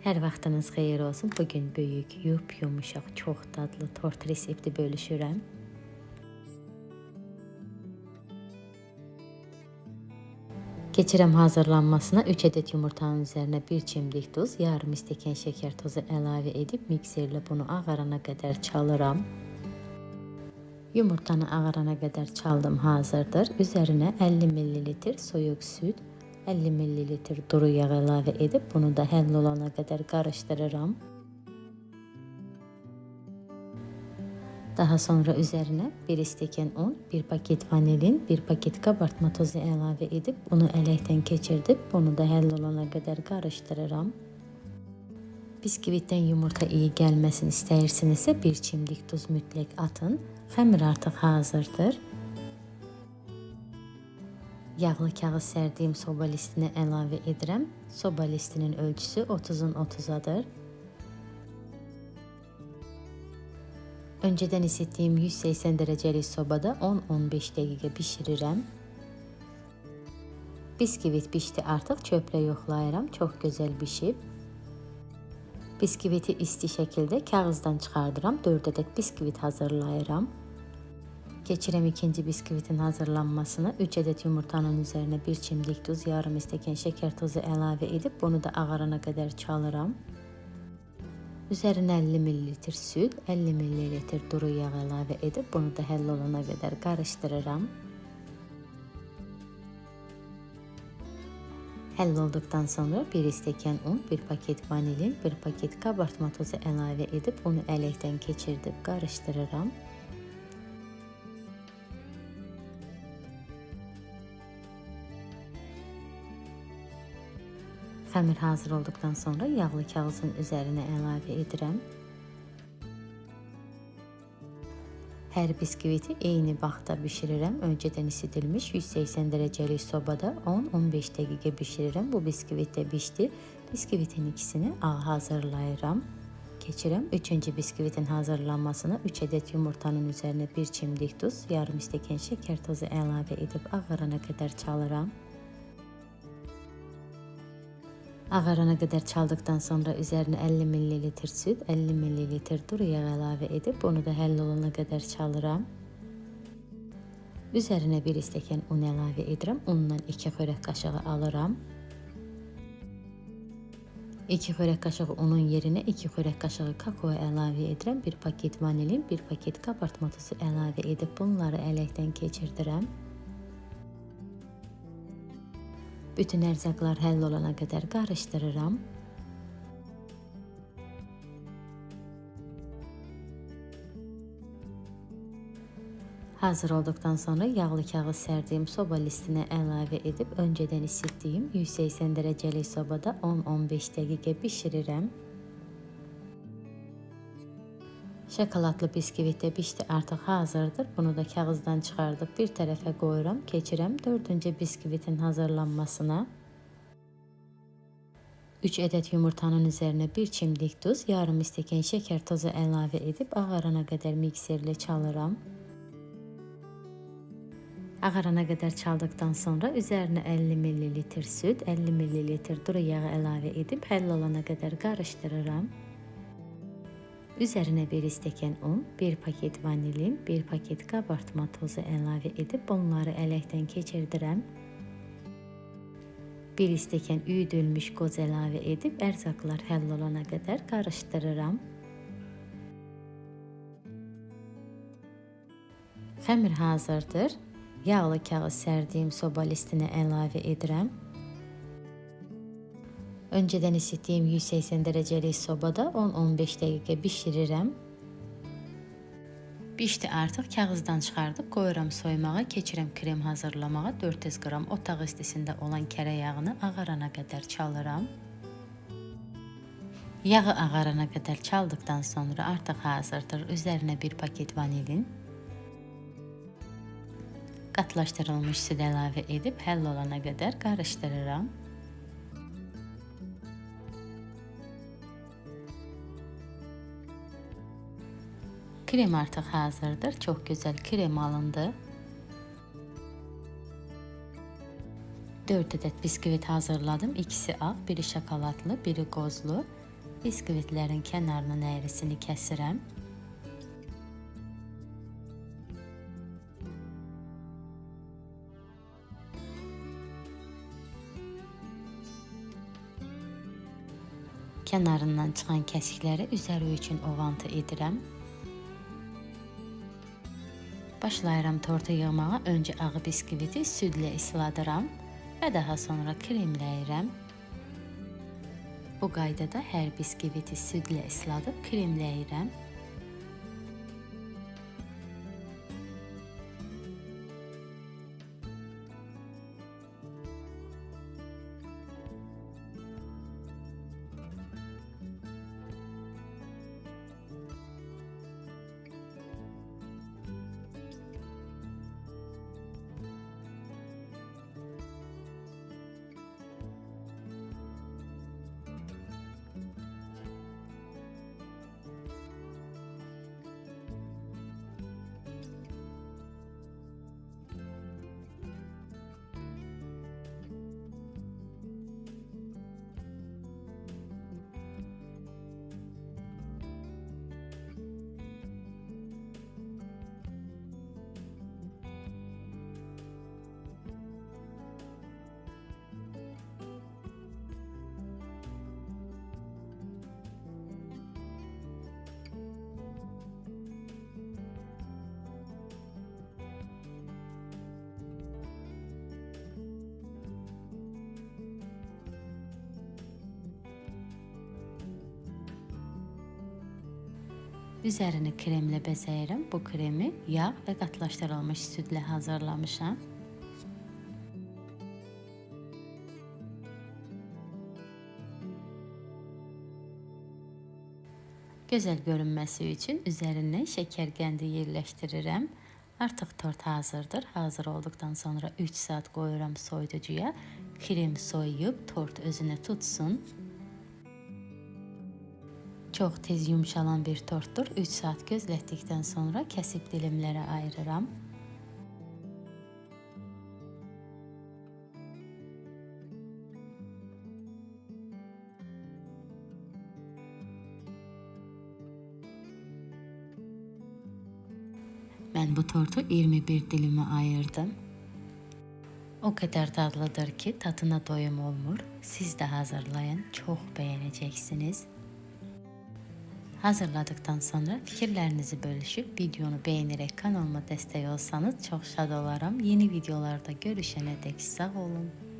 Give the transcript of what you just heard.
Hər vaxtınız xeyir olsun. Bugün böyük, yumuşaq, çox dadlı tort resepti bölüşürəm. Keçirəm hazırlanmasına. 3 adet yumurtanın üzərinə 1 çimdik duz, yarım stəkan şəkər tozu əlavə edib mikserlə bunu ağarana qədər çalıram. Yumurtanı ağarana qədər çaldım, hazırdır. Üzərinə 50 ml soyuq süd, 50 ml duru yağ əlavə edib bunu da həll olana qədər qarışdırıram. Daha sonra üzərinə 1 stəkan un, 1 paket vanilin, 1 paket kabartma tozu əlavə edib bunu ələkdən keçirdib bunu da həll olana qədər qarışdırıram. Biskvitdən yumurta iyi gəlməsini istəyirsinizsə 1 çimdik duz mütləq atın. Xəmir artıq hazırdır. Yağlı kağız sərdiyim soba listinə əlavə edirəm. Soba listinin ölçüsü 30-un 30'adır. Öncədən isitdiyim 180 dərəcəlik sobada 10-15 dəqiqə bişirirəm. Biskvit bişdi, artıq çöplə yoxlayıram. Çox gözəl bişib. Biskviti isti şəkildə kağızdan çıxardıram. 4 ədəd biskvit hazırlayıram. Keçirəm ikinci biskvitin hazırlanmasına. 3 ədəd yumurtanın üzərinə 1 çimdik duz, yarım stəkan şəkər tozu əlavə edib bunu da ağarana qədər çalıram. Üzərinə 50 ml süd, 50 ml duru yağ əlavə edib bunu da həll olana qədər qarışdırıram. Həll olduqdan sonra 1 stəkan un, 1 paket vanilin, 1 paket kabartma tozu əlavə edib onu ələkdən keçirdib qarışdırıram. Xəmir hazır olduqdan sonra yağlı kağızın üzərinə əlavə edirəm. Hər biskviti eyni vaxtda bişirirəm. Öncədən isidilmiş 180 dərəcəlik sobada 10-15 dəqiqə bişirirəm. Bu biskvit də bişdi. Biskvitin ikisini ağ hazırlayıram. Keçirəm 3-cü biskvitin hazırlanmasına. 3 ədəd yumurtanın üzərinə 1 çimdik duz, yarım stəkan şəkər tozu əlavə edib ağarana qədər çalıram. Ağarana qədər çaldıqdan sonra üzərinə 50 ml süd, 50 ml duru yağ əlavə edib bunu da həll olana qədər çalıram. Üzərinə 1 stəkan un əlavə edirəm. Undan 2 xörək qaşığı alıram. 2 xörək qaşığı unun yerinə 2 xörək qaşığı kakao əlavə edirəm. 1 paket vanilin, 1 paket kabartma tozu əlavə edib bunları ələkdən keçirdirəm. Bütün ərzaqlar həll olana qədər qarışdırıram. Hazır olduqdan sonra yağlı kağız sərdiyim soba listinə əlavə edib öncədən isitdiyim 180 dərəcəlik sobada 10-15 dəqiqə bişirirəm. Şokoladlı biskvit də bişdi, artıq hazırdır. Bunu da kağızdan çıxardıb bir tərəfə qoyuram. Keçirəm 4-cü biskvitin hazırlanmasına. 3 ədəd yumurtanın üzərinə 1 çimdik duz, yarım stəkan şəkər tozu əlavə edib ağarana qədər mikserlə çalıram. Ağarana qədər çaldıqdan sonra üzərinə 50 ml süd, 50 ml duru yağ əlavə edib həll olana qədər qarışdırıram. Üzərinə 1 stəkan un, 1 paket vanilin, 1 paket kabartma tozu əlavə edib bunları ələkdən keçirdirəm. 1 stəkan üyüdülmüş qoz əlavə edib ərzaqlar həll olana qədər qarışdırıram. Xəmir hazırdır. Yağlı kağız sərdiyim soba listinə əlavə edirəm. Öncədən isitdiyim 180 dərəcəlik sobada 10-15 dəqiqə bişirirəm. Bişdi, artıq kağızdan çıxardıb qoyuram soymağa. Keçirəm krem hazırlamağa. 400 qram otaq istisində olan kərə yağını ağarana qədər çalıram. Yağı ağarana qədər çaldıqdan sonra artıq hazırdır. Üzərinə 1 paket vanilin, qatlaşdırılmış süd əlavə edib həll olana qədər qarışdırıram. Krem artıq hazırdır. Çox gözəl krem alındı. 4 adet biskvit hazırladım. İkisi ağ, biri şokoladlı, biri qozlu. Biskvitlərin kənarının əyrisini kəsirəm. Kənarından çıxan kəsikləri üzəri üçün ovantı edirəm. Başlayıram tortu yığmağa. Öncə ağı biskviti südlə isladıram və daha sonra kremləyirəm. Bu qaydada hər biskviti südlə isladıb kremləyirəm. Üzərini kremlə bəzəyirəm. Bu kremi yağ və qatlaşdırılmış südlə hazırlamışam. Gözəl görünməsi üçün üzərindən şəkər qəndi yerləşdirirəm. Artıq tort hazırdır. Hazır olduqdan sonra 3 saat qoyuram soyuducuya. Krem soyuyub tort özünə tutsun. Çox tez yumşalan bir tortdur. 3 saat gözlətdikdən sonra kəsib dilimlərə ayırıram. Mən bu tortu 21 dilimə ayırdım. O qədər dadlıdır ki, tadına doyum olmur. Siz də hazırlayın, çox bəyənəcəksiniz. Hazırladıktan sonra fikirlərinizi bölüşüb videonu bəyənərək kanalıma dəstək olsanız çox şad olaram. Yeni videolarda görüşənədək sağ olun.